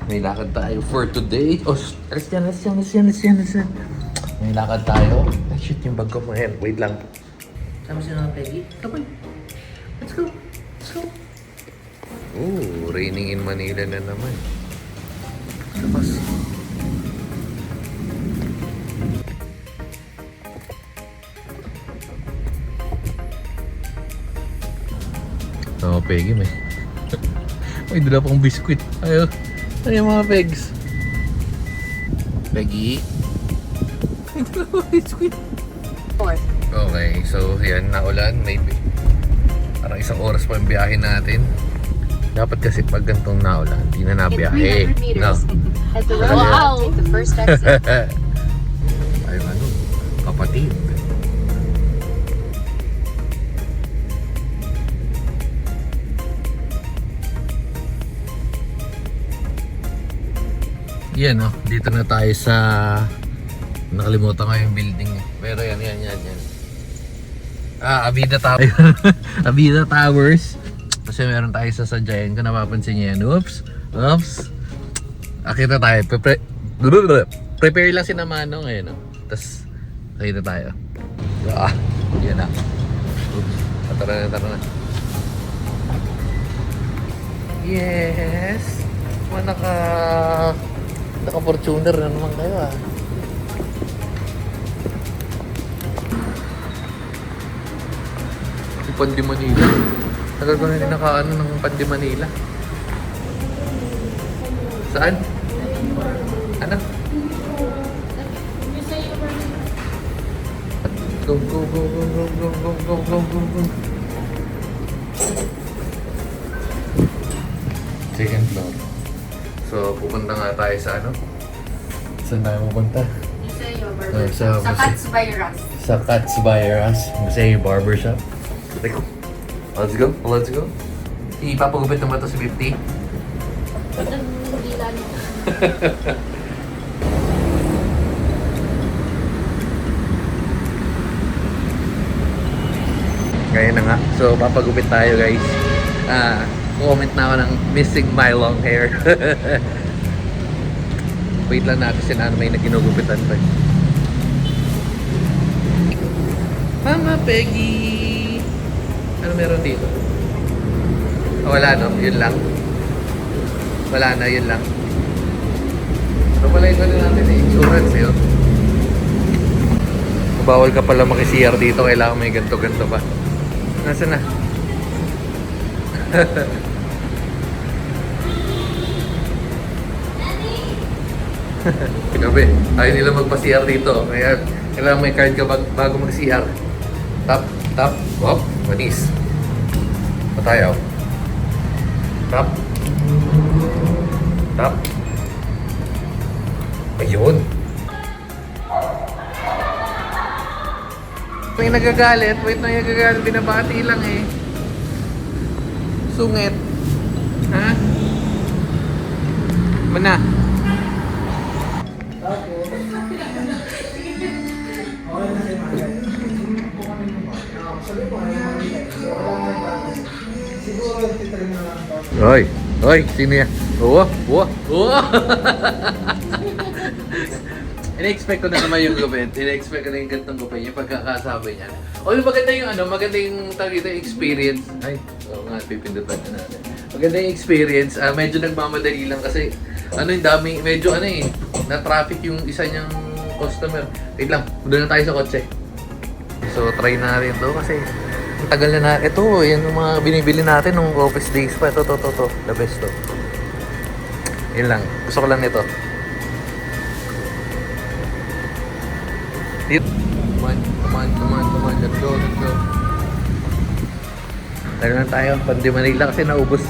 May lakad tayo for today. Oh, alis yan. May lakad tayo. Ay, shit, yung bag ko mo yan. Wait lang. Sama si Mama Peggy. Come on. Let's go. Oh, raining in Manila na naman. Labas. Sama Peggy, may. May dala pang biskuit. Ayaw mga pegs. Peggy. May dala pang biskuit. Okay, so yan, naulan. May parang isang oras pa yung biyahe natin. Dapat kasi pag gantong naulan, hindi na nabiyahe. No. At the road, take the first exit. Ay, kapatid. Yan dito na tayo sa nakalimutan ko yung building pero yan. Avida Towers. Avida Towers. Kasi meron tayo sa sadyayan kung napapansin niyo yan. Oops. Akita tayo. Prepare lang si Namanong ngayon. Tapos akita tayo. Yan na. Oops. Tara na. Yes. Naka-Fortuner na naman kayo Yung Pandi Manila. Tagal ko na rin nakaano ng Pandi Manila. Saan? Ano? Go. Second floor. So, pupunta nga tayo sa ano? Saan tayo pupunta? Sa Cats by Ras. Sa Cats by Ras. Masaya yung barbershop. Let's go. Ipapagupit naman ito sa 50. Kaya na nga. So, papagupit tayo guys. Comment na ako ng missing my long hair. Wait lang natin si Nano, may naginugupitan pa. Mama Peggy! Ano meron dito? Wala yun lang. Wala na, yun lang. So pala yung gano'n natin insurance yun. Bawal ka pala maki-CR dito, kailangan may ganto-ganto pa. Nasaan na? Gabi, ayaw nila magpa-CR dito. Kaya kailangan may card ka bago mag-CR. Tap, hop, manis. Patayaw. Tap. Ayun. May nagagalit, binabati lang Sungit. Ha? Mana? Hoy, sino yan? Oo. Ina-expect ko na naman yung gupit. Ina-expect ko na yung gantong gupit, yung pagkakasabi niya. O yung maganda yung experience. Ay, nga, pipindutan na natin. Maganda yung experience. Medyo nagmamadali lang kasi yung dami, medyo na-traffic yung isa niyang customer. Wait lang, doon na tayo sa kotse. So, try na rin to kasi ang tagal na ito, yan yung mga binibili natin nung office days pa. Ito, the best to. Yun lang, gusto ko lang nito. Come on, let's go. Tayo na tayo, Pandi Manila kasi naubos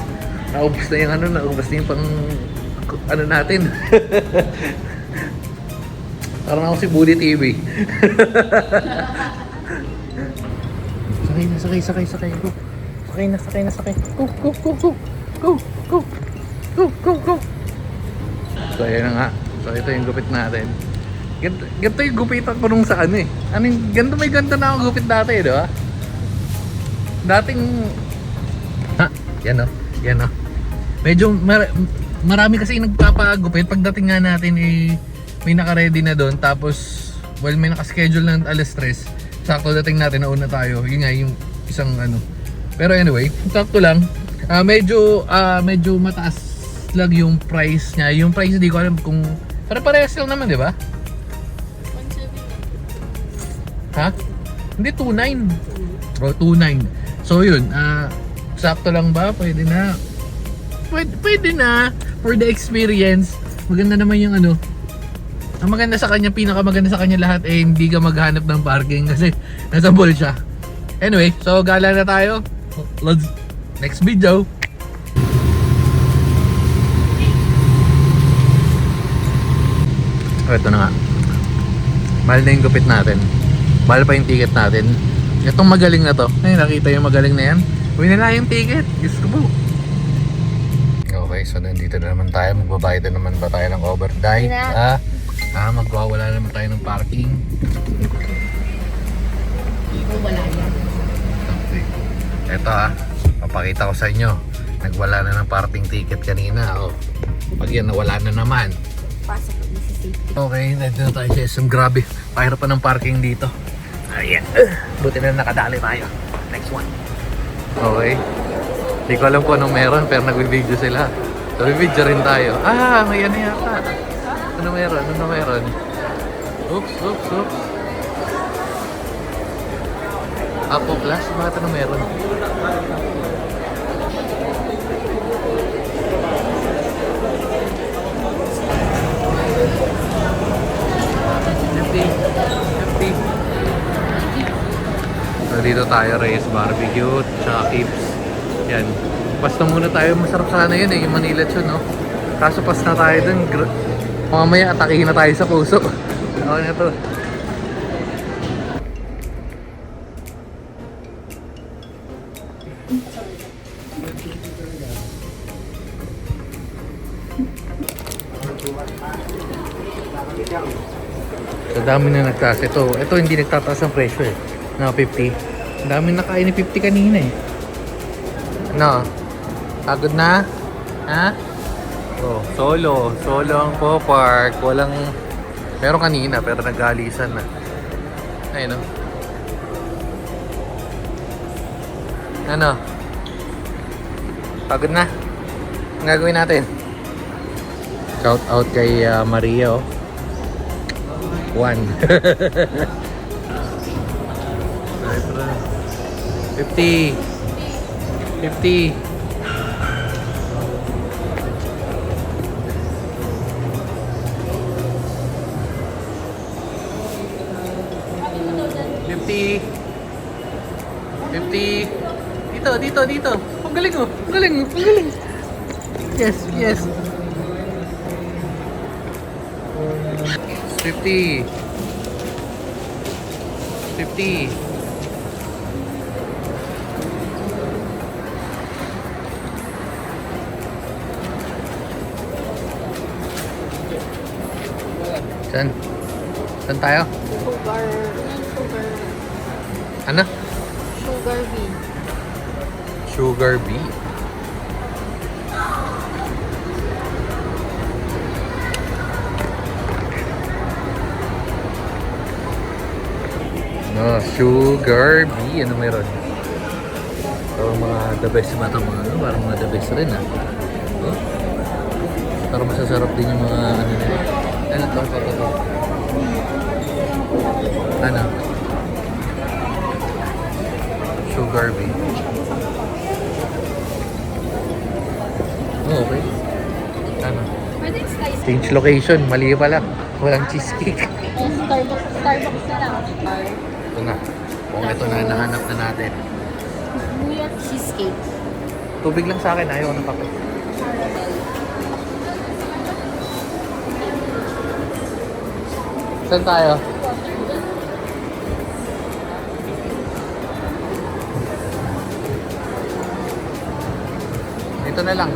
na yung pang natin. Parang ako si Bully TV. Sakay. Go. Sakay. Go. So, ayan na nga. So, ito yung gupit natin. Ganito yung gupitan ko nung sa may ganito na akong gupit dati, di ba? Dating... Yan o. Medyo marami kasi nagpapagupit. Pagdating nga natin may naka-ready na doon. Tapos, well, may naka-schedule ng alas 3. Sakto dating natin, nauna tayo. Yun nga, yung isang ano. Pero anyway, sakto lang. Medyo mataas lang yung price niya. Yung price, hindi ko alam kung... Pare-parehas lang naman, di ba? 1.7. Ha? Hindi, 2.9. Bro, 2.9. So yun, sakto lang ba? Pwede na. Pwede na. For the experience. Maganda naman yung ano. Ang maganda sa kanya, pinakamaganda sa kanya lahat hindi ka maghanap ng parking kasi nasa mall siya. Anyway, so gala na tayo. Let's next video. Ito na nga. Mahal na yung gupit natin. Mahal pa yung ticket natin. Itong magaling na to. Ay, nakita yung magaling na yan. Uwi na lang yung ticket. Gusto po. Okay, so nandito na naman tayo. Magbabayad na naman ba tayo ng overnight? Magwawala naman tayo ng parking. Wala yan. Okay. Ito papakita ko sa inyo. Nagwala na ng parking ticket kanina. Pag yan, nawala na naman. Pasok na si safety. Okay, nandito na tayo sa SM. Grabe, pahirap pa ng parking dito. Ayan. Buti na nakadali tayo. Next one. Okay. Hindi ko alam kung anong meron, pero nag-video sila. So, video rin tayo. May ano yata. Ano meron? Ano meron? Oops. Apo Plus? Bakit ano meron? So dito tayo, Reyes Barbecue, tsaka Kips. Yan. Pasta muna tayo, masarap sana yun yung Manila Chon, no? Kaso pas na tayo dun, mamaya atakihin na tayo sa puso. Ako na to. Sa dami na nagtaas. Ito hindi nagtataas ang presyo na 50. Ang dami nakain ni 50 kanina No? Pagod na? Ha? Solo ang po-park. Walang... Meron kanina pero nag-aalisan na. Ayun Ano? Pagod na? Ang gagawin natin? Shout out kay Maria 1. 50. Dito. Ang galing. Yes. 50. Saan tayo? Sugar. Ano? Sugar bean. Sugar bean. Sugar bee. Ano meron? Parang mga the best parang mga the best rin Parang masasarap din yung mga ano nila. Ano to? Ano? Sugar bee. Okay. Ano? Pwede slice. Change location. Mali pala. Walang cheesecake. Starbucks na lang. Ito na. Kung ito na nahanap na natin. New York cheesecake. Tubig lang sa akin. Ayaw ng kape. Saan tayo? Dito na lang.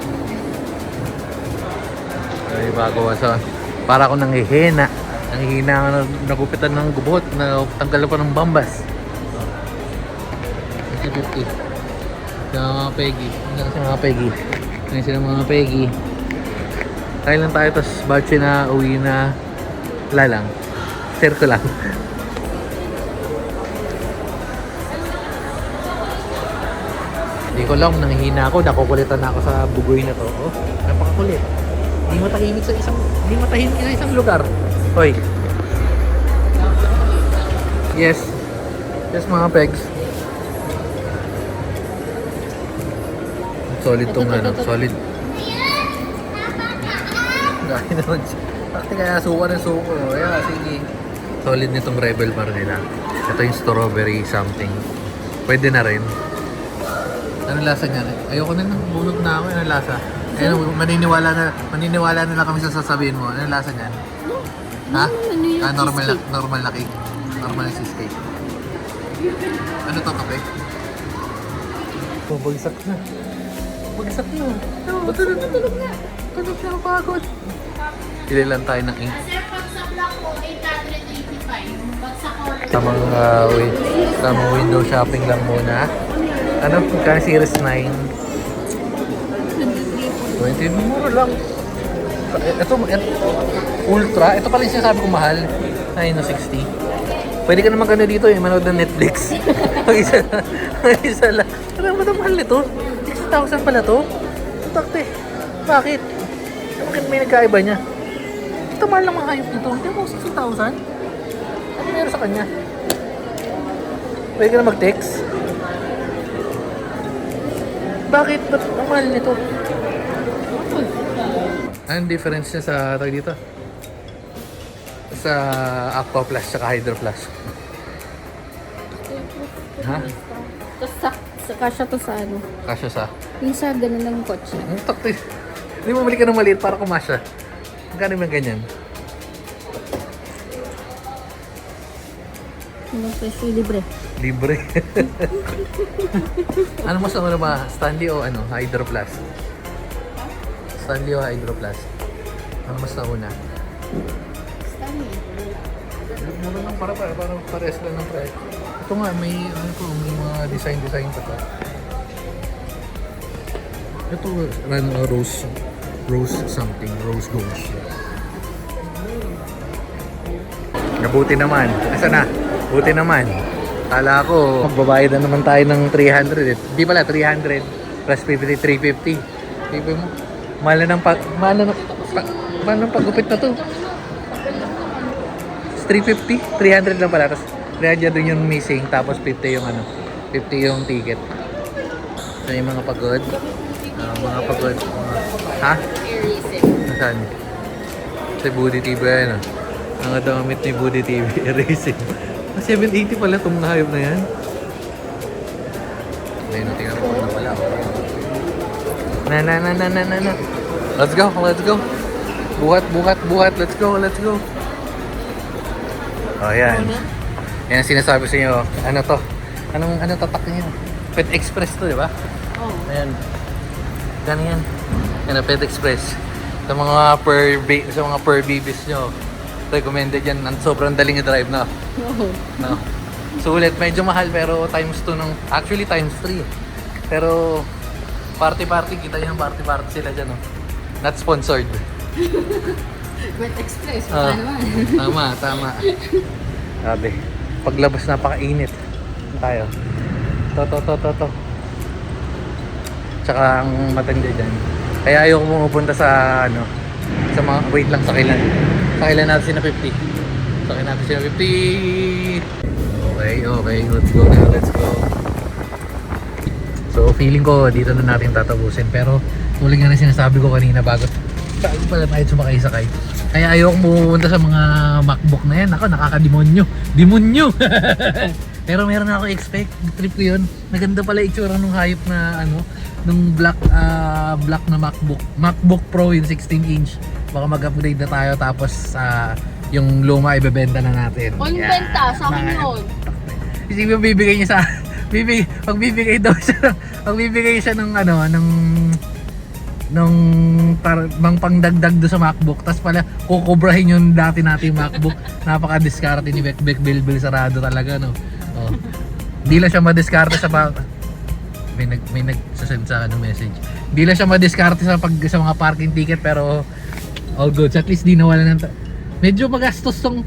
Ay, bago sa... Para ako nanghihina. Nanghihina ako nagupitan ng gubot. Tanggal pa ng bambas. 50. Sa mga Peggy. Ano kasi mga Peggy? Ano sila mga Peggy? Kain lang tayo, tapos batche na, uwi na. Wala lang. Share ko lang. Hindi ko alam, nanghihina ako, nakukulitan na ako sa bugoy na to. Oh, napakakulit. Hindi matahimik sa isang lugar. Hoy. Yes. Yes mga pegs. Solid tong ano, solid. Dahil naman siya. Bakit kaya suka ng suko? Kaya sige. Solid nitong Rebel Bar nila. Ito yung strawberry something. Pwede na rin. Anong lasa niya? Ayoko na nang bunot na ako. Anong lasa? Ayun, maniniwala na lang kami sa sasabihin mo. Anong lasa niyan? Ha? Normal na cake. Normal na cheesecake. Ano to, kape? Bagsak na. Bagsak na. Tulog na. Tulog na ang pagod. Pili lang tayo ng ink. Sir, pag sa block po, 885. Pag sa corner, Tamang window shopping lang muna. Ano? Kaya series 9. 20, mura lang. Ito, ultra. Ito pala yung sinasabi ko mahal. Ay, no, 60. Pwede ka naman kano dito manood ng Netflix. Mag-isa lang. Ano ba ito mahal nito? 6,000 pala to? Takte. Bakit? Bakit may nagkaiba niya? Ito mahal lang mga hayop nito. Hindi mo 60,000? Ano meron sa kanya? Pwede ka na mag-text? Bakit? Ba't ang mahal nito? Anong difference niya sa tag dito? Sa Aqua Plus at Hydro Plus? Ha? Tapos kasya to sa ano. Kasya sa? Yung sa ganun ng kotse. Ang takti. Hindi mo balik ka ng maliit para kumasya. Magkano yung ganyan? Yung presyo libre. Libre. Ano mas naman ba? Stanley o ano? Hydro Plus? Stanley o Hydro Plus? Ano mas nauna? Stanley. Mura lang para pares lang ng price. Ito nga, may may mga design pa to. Ito, rose something, rose gold. Nabuti naman. Asa na? Buti naman. Kala ko, magbabayad na naman tayo ng 300 eh. Di pala, 300 plus 50, 350. Tipo mo, mahal na ng paggupit na to. 350, 300 lang pala. Tapos 300 din yung missing, tapos 50 yung ano, 50 yung ticket. So yung mga pagod. Mga pagod. Ha? Nasaan? Sa Budi TV yan. Ang damit ni Budi TV, Racing. 780 pala itong hayop na yan. Ayun, tingnan mo na wala. Na. Let's go. Buhat. Let's go. Oh, yan. Yan ang sinasabi sa inyo. Ano to? Anong tatak niya? Pet Express to, di ba? Oh. Ayan. Ganyan. Yan ang Pet Express. Sa mga per babies nyo, recommended yan. Sobrang daling i-drive na. No. Sulit. Medyo mahal pero times 2 nung... Actually times 3. Pero party. Kita yan party sila dyan. No? Not sponsored. Pet Express. Tama. Sabi. Paglabas napakainit. Tayo. To. Tsaka ang matindi dyan. Kaya ayoko pumupunta sa sa mga... Wait lang, sakilan natin sina 50. Sakilan natin sina 50. Okay. Let's go. So feeling ko dito na natin tatapusin. Pero tuloy nga na sinasabi ko kanina bago pala tayo sumakay-sakay. Kaya ayoko pumunta sa mga MacBook na yan. Ako, nakakademonyo. Demonyo! Pero meron na ako expect. Trip ko yun. Naganda pala itsura nung hayop na nung black na MacBook Pro yung 16 inch. Baka mag-upgrade na tayo tapos yung luma ibebenta na natin. Benta, sa akin yun. Isipin mo bibigay niya sa pagbibigay siya ng nung pangdagdag do sa MacBook, tas pala kukubrahin yung dati nating MacBook. Napaka-diskarte ni Beck Bilbil sarado talaga, no. Oh. Hindi lang siya madiskarte sa may nagsasend sa message. Hindi lang siya madiskarte sa mga parking ticket, pero all goods. At least di nawala ng medyo magastos tong.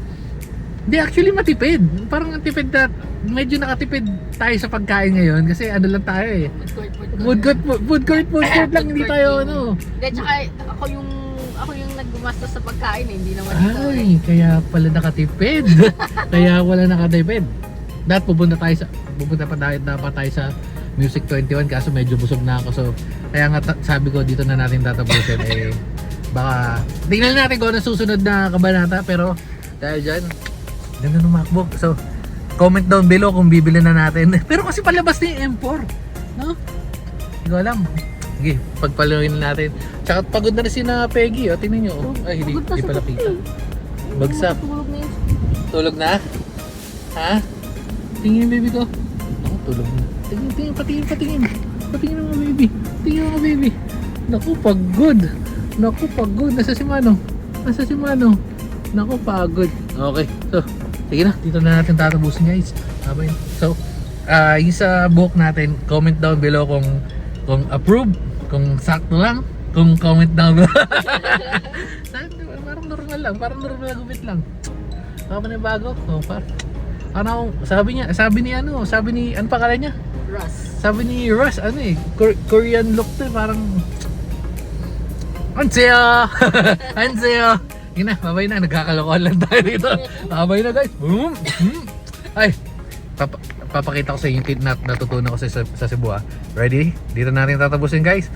Hindi, actually matipid. Parang tipid na, medyo nakatipid tayo sa pagkain ngayon kasi ano lang tayo eh. Food court lang, hindi tayo ano. Hindi, tsaka ako yung naggumastos sa pagkain eh, hindi naman ito eh. Ay, kaya pala nakatipid. Kaya wala nakatipid. Dahil pupunta pa tayo sa Music 21 kaso medyo busog na ako. So, kaya nga sabi ko dito na natin tatapusin eh. Baka, tingnan natin kung ano susunod na kabanata pero dahil dyan, ganda ng MacBook. So, comment down below kung bibili na natin. Pero kasi palabas na yung M4. No? Hindi ko alam. Sige, pagpaluin na natin. Tsaka pagod na rin si na Peggy. O, tingnan nyo. Oh. Ay, hindi pala kita. Bagsak. Tulog na yun. Tulog na? Ha? Tingin yung baby ko. Ako, tulog na. Patingin. Patingin mga baby. Tingin mga baby. Naku, pagod. Nasa si Mano. Naku, pagod. Okay, so, sige na. Dito na natin tatapusin guys. Sabay. So, yung sa buhok natin, comment down below kung approve, kung sakto lang, kung comment down below. Parang normal lang, na gupit lang. Baka pa na bago? Oh, ano, sabi ni ano pangalan niya? Russ. Sabi ni Russ, ano eh, Korean look to, parang Anseyo! Anseyo! Yun na, babay na, nagkakalokohan lang tayo dito. Babay na guys. Boom! Ay, papakita ko sa inyo yung natutunan ko sa Cebu ah. Ready? Dito natin tatapusin guys.